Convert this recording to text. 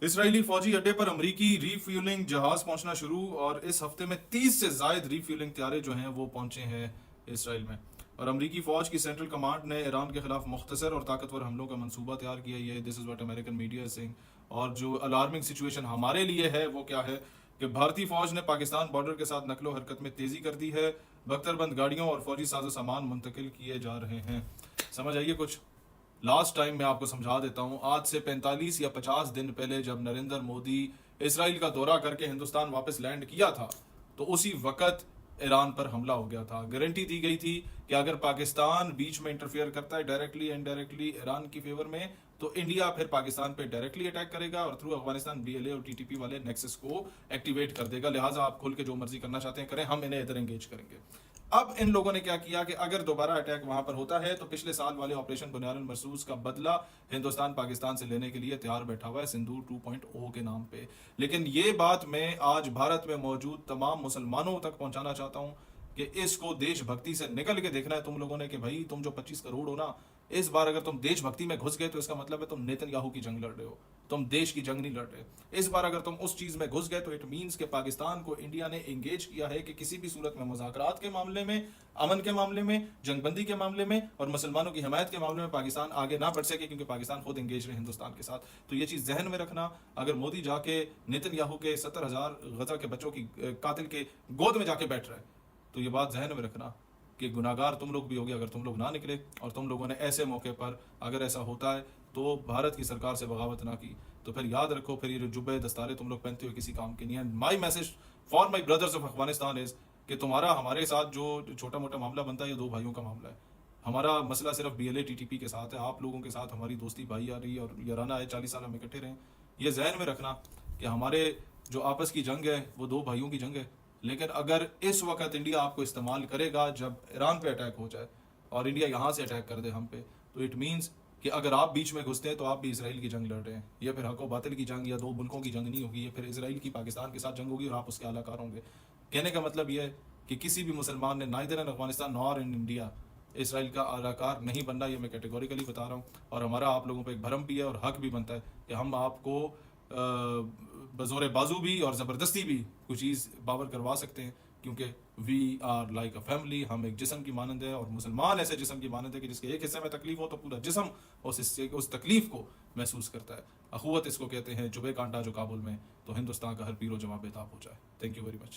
اسرائیلی فوجی اڈے پر امریکی ری جہاز پہنچنا شروع، اور اس ہفتے میں 30 سے زائد ری طیارے جو ہیں وہ پہنچے ہیں اسرائیل میں. اور امریکی فوج کی سینٹرل کمانڈ نے ایران کے خلاف مختصر اور طاقتور حملوں کا منصوبہ تیار کیا. یہ this is what American media is seeing. اور جو الارمنگ سچویشن ہمارے لیے ہے وہ کیا ہے کہ بھارتی فوج نے پاکستان بارڈر کے ساتھ نقل و حرکت میں تیزی کر دی ہے. بختر بند گاڑیوں اور فوجی ساز و سامان منتقل کیے جا رہے ہیں. سمجھ آئیے کچھ؟ لاسٹ ٹائم میں آپ کو سمجھا دیتا ہوں، آج سے 45 یا 50 دن پہلے جب نریندر مودی اسرائیل کا دورہ کر کے ہندوستان واپس لینڈ کیا تھا تو اسی وقت ایران پر حملہ ہو گیا تھا. گارنٹی دی گئی تھی کہ اگر پاکستان بیچ میں انٹرفیئر کرتا ہے ڈائریکٹلی انڈائریکٹلی ایران کی فیور میں، تو انڈیا پھر پاکستان پہ ڈائریکٹلی اٹیک کرے گا اور through Afghanistan B L A اور ٹی ٹی پی والے نیکسس کو ایکٹیویٹ کر دے گا. لہٰذا آپ کھل کے جو مرضی کرنا چاہتے ہیں کریں، ہم انہیں ادھر انگیج کریں گے. اب ان لوگوں نے کیا کیا کہ اگر دوبارہ اٹیک وہاں پر ہوتا ہے تو پچھلے سال والے آپریشن بنیاد المرصوص کا بدلہ ہندوستان پاکستان سے لینے کے لیے تیار بیٹھا ہوا ہے سندور 2.0 کے نام پہ. لیکن یہ بات میں آج بھارت میں موجود تمام مسلمانوں تک پہنچانا چاہتا ہوں کہ اس کو دیش بھکتی سے نکل کے دیکھنا ہے تم لوگوں نے کہ بھائی تم جو 25 کروڑ ہو نا، اس بار اگر تم دیش بھکتی میں گھس گئے تو اس کا مطلب ہے تم نیتن یاہو کی جنگ لڑ رہے ہو، تم دیش کی جنگ نہیں لڑ رہے. اس بار اگر تم اس چیز میں گھس گئے تو اٹ مینس کہ پاکستان کو انڈیا نے انگیج کیا ہے کہ کسی بھی صورت میں مذاکرات کے معاملے میں، امن کے معاملے میں، جنگ بندی کے معاملے میں اور مسلمانوں کی حمایت کے معاملے میں پاکستان آگے نہ بڑھ سکے، کیونکہ پاکستان خود انگیج رہے ہندوستان کے ساتھ. تو یہ چیز ذہن میں رکھنا. اگر مودی جا کے نیتن یاہو کے 70,000 غزہ کے بچوں کی قاتل کے گود میں جا کے بیٹھ رہا ہے تو یہ بات ذہن میں رکھنا کہ گناہگار تم لوگ بھی ہوگے اگر تم لوگ نہ نکلے اور تم لوگوں نے ایسے موقع پر اگر ایسا ہوتا ہے تو بھارت کی سرکار سے بغاوت نہ کی تو پھر یاد رکھو پھر یہ جو جبے دستارے تم لوگ پہنتے ہو کسی کام کے نہیں ہیں. My message for my brothers of Afghanistan is کہ تمہارا ہمارے ساتھ جو چھوٹا موٹا معاملہ بنتا ہے یہ دو بھائیوں کا معاملہ ہے. ہمارا مسئلہ صرف B L A T T P کے ساتھ ہے. آپ لوگوں کے ساتھ ہماری دوستی بھائی آ رہی ہے اور یارانہ ہے، 40 سال ہم اکٹھے رہیں. یہ ذہن میں رکھنا کہ ہمارے جو آپس کی جنگ ہے وہ دو بھائیوں کی جنگ ہے. لیکن اگر اس وقت انڈیا آپ کو استعمال کرے گا جب ایران پہ اٹیک ہو جائے اور انڈیا یہاں سے اٹیک کر دے ہم پہ، تو اٹ مینس کہ اگر آپ بیچ میں گھستے ہیں تو آپ بھی اسرائیل کی جنگ لڑ رہے ہیں. یہ پھر حق و باطل کی جنگ یا دو ملکوں کی جنگ نہیں ہوگی، یہ پھر اسرائیل کی پاکستان کے ساتھ جنگ ہوگی اور آپ اس کے اعلی کار ہوں گے. کہنے کا مطلب یہ ہے کہ کسی بھی مسلمان نے نائدر ان افغانستان نار ان انڈیا اسرائیل کا اعلی کار نہیں بننا. یہ میں کیٹیگوریکلی بتا رہا ہوں اور ہمارا آپ لوگوں پہ ایک بھرم بھی ہے اور حق بھی بنتا ہے کہ ہم آپ کو بزور بازو بھی اور زبردستی بھی کچھ چیز باور کروا سکتے ہیں، کیونکہ we are like a family. ہم ایک جسم کی مانند ہے اور مسلمان ایسے جسم کی مانند ہے کہ جس کے ایک حصے میں تکلیف ہو تو پورا جسم اس تکلیف کو محسوس کرتا ہے. اخوت اس کو کہتے ہیں. جبے کانٹا جو کابل میں، تو ہندوستان کا ہر پیر و جوان بے تاب ہو جائے. Thank you very much.